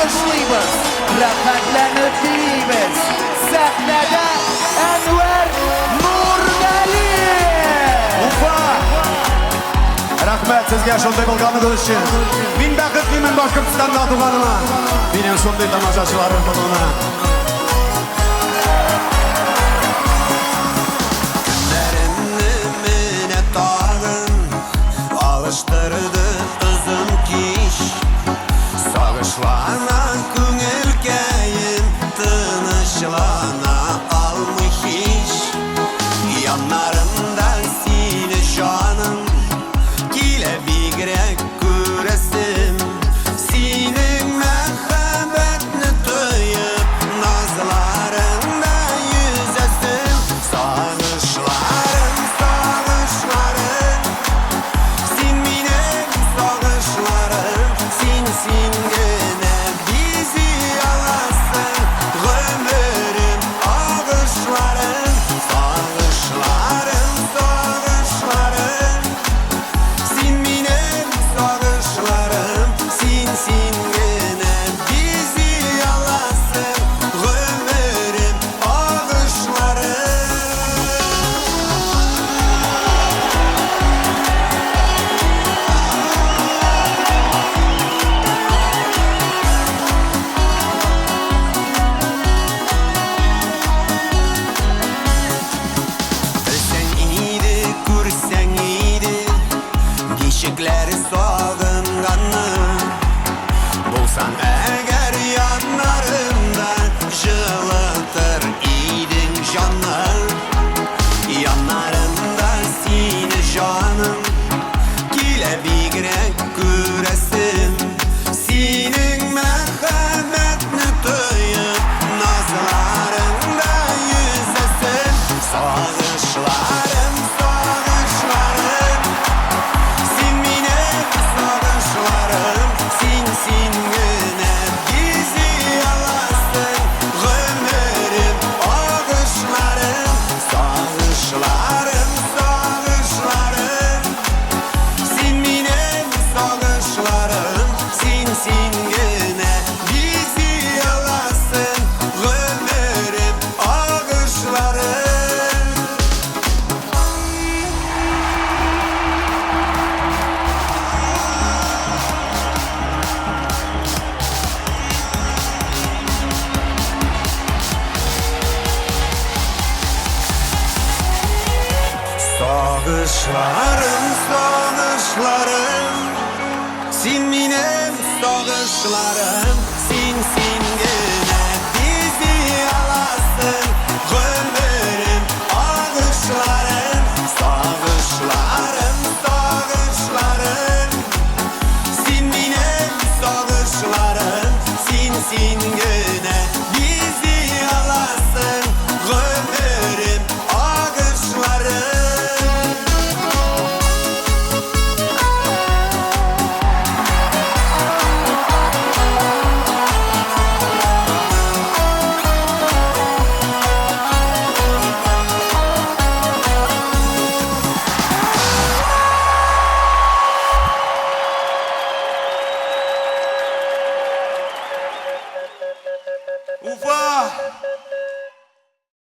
alkışlayız. Rafetlenip deyimiz. Sahnede Enver Nurmaliyev. Ufa! Rahmet sizga shunday bo'lganligi uchun. Men baxtliman Boshqirdistonda tug'anima. Mening shunday tomoshachilarim bo'lona. Alıştırdı uzun kiş, sağışlana künülgeyim, tınışlana almış iş. Yanlarında seni şanım, gile bir grek küresim. Senin mehabbetini duyup, nazlarında yüzesim. Sağışlarım, sağışlarım, sin gene bizi alasın. Ömrüm ağışlarım, sağışlarım, sağışlarım. Sin minem sağışlarım, sin gene bizi alasın. Ömrüm ağışlarım. Dişikleri soğunganı bulsan eğer yanlarında, жылытır idin canlar. Yanlarında seni canım, gile bir grek küresim. Senin mehabbetini duyup, nazlarında yüzesim. Sağışlarım, sağışlarım, sin güne bizi alasın. Ömrüm ağışlarım, sağışlarım, sağışlarım. Sin minem sağışlarım, sin güne bizi alasın. Ömrüm ağışlarım. Sağışlarım, sağışlarım, sin minem sağışlarım.